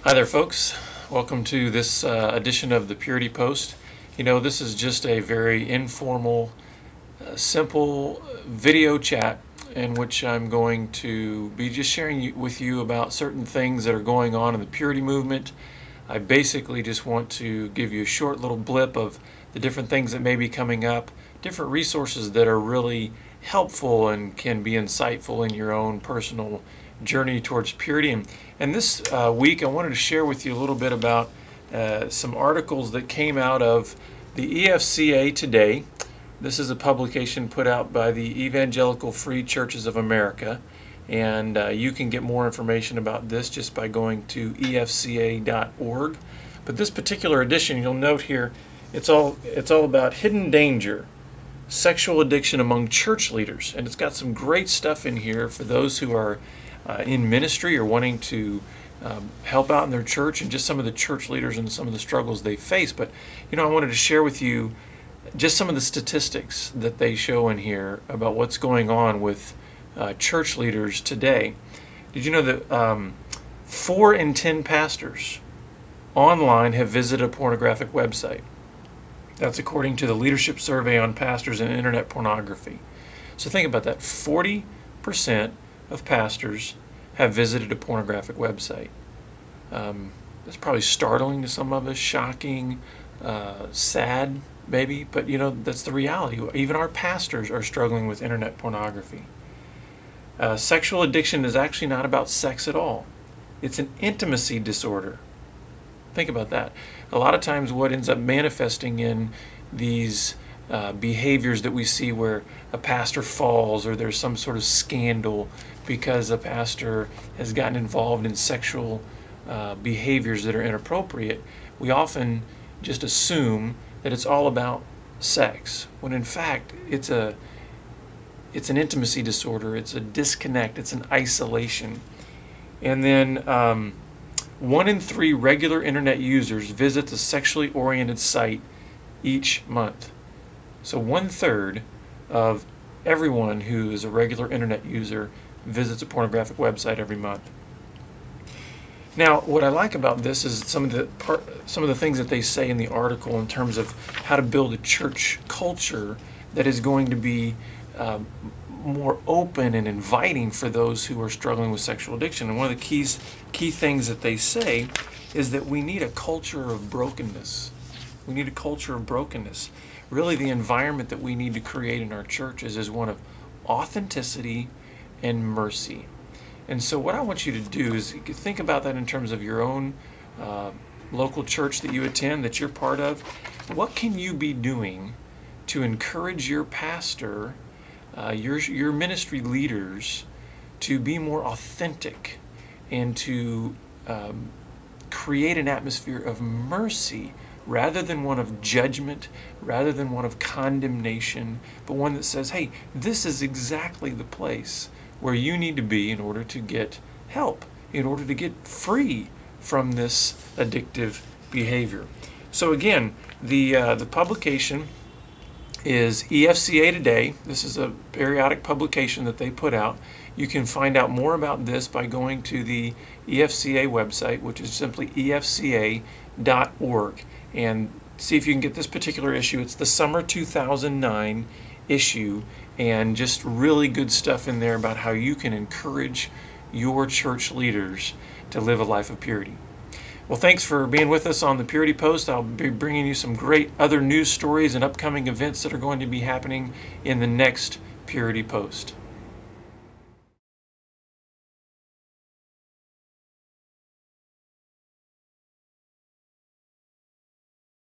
Hi there, folks. Welcome to this edition of the Purity Post. This is just a very informal, simple video chat in which I'm going to be just sharing with you about certain things that are going on in the purity movement. I basically just want to give you a short little blip of the different things that may be coming up, different resources that are really helpful and can be insightful in your own personal journey towards purity. And this week I wanted to share with you a little bit about some articles that came out of the EFCA Today. This is a publication put out by the Evangelical Free Churches of America, and you can get more information about this just by going to efca.org. But this particular edition, you'll note here, it's all about hidden danger, sexual addiction among church leaders, and it's got some great stuff in here for those who are in ministry or wanting to help out in their church, and just some of the church leaders and some of the struggles they face. But I wanted to share with you just some of the statistics that they show in here about what's going on with church leaders today. Did you know that 4 in 10 pastors online have visited a pornographic website? That's according to the Leadership Survey on Pastors and Internet Pornography. So think about that. 40% of pastors have visited a pornographic website. That's probably startling to some of us, shocking, sad maybe, but that's the reality. Even our pastors are struggling with internet pornography. Sexual addiction is actually not about sex at all. It's an intimacy disorder. Think about that. A lot of times what ends up manifesting in these behaviors that we see where a pastor falls or there's some sort of scandal because a pastor has gotten involved in sexual behaviors that are inappropriate, we often just assume that it's all about sex, when in fact it's an intimacy disorder, it's a disconnect, it's an isolation. And then 1 in 3 regular internet users visits a sexually oriented site each month. So 1/3 of everyone who is a regular internet user visits a pornographic website every month. Now, what I like about this is some of the things that they say in the article in terms of how to build a church culture that is going to be more open and inviting for those who are struggling with sexual addiction. And one of the key things that they say is that we need a culture of brokenness. We need a culture of brokenness. Really, the environment that we need to create in our churches is one of authenticity and mercy. And so what I want you to do is think about that in terms of your own local church that you attend, that you're part of. What can you be doing to encourage your pastor, your ministry leaders, to be more authentic and to create an atmosphere of mercy rather than one of judgment, rather than one of condemnation, but one that says, hey, this is exactly the place where you need to be in order to get help, in order to get free from this addictive behavior. So again, the publication is EFCA Today. This is a periodic publication that they put out. You can find out more about this by going to the EFCA website, which is simply efca.org, and see if you can get this particular issue. It's the summer 2009 issue, and just really good stuff in there about how you can encourage your church leaders to live a life of purity. Well, thanks for being with us on the Purity Post. I'll be bringing you some great other news stories and upcoming events that are going to be happening in the next Purity Post.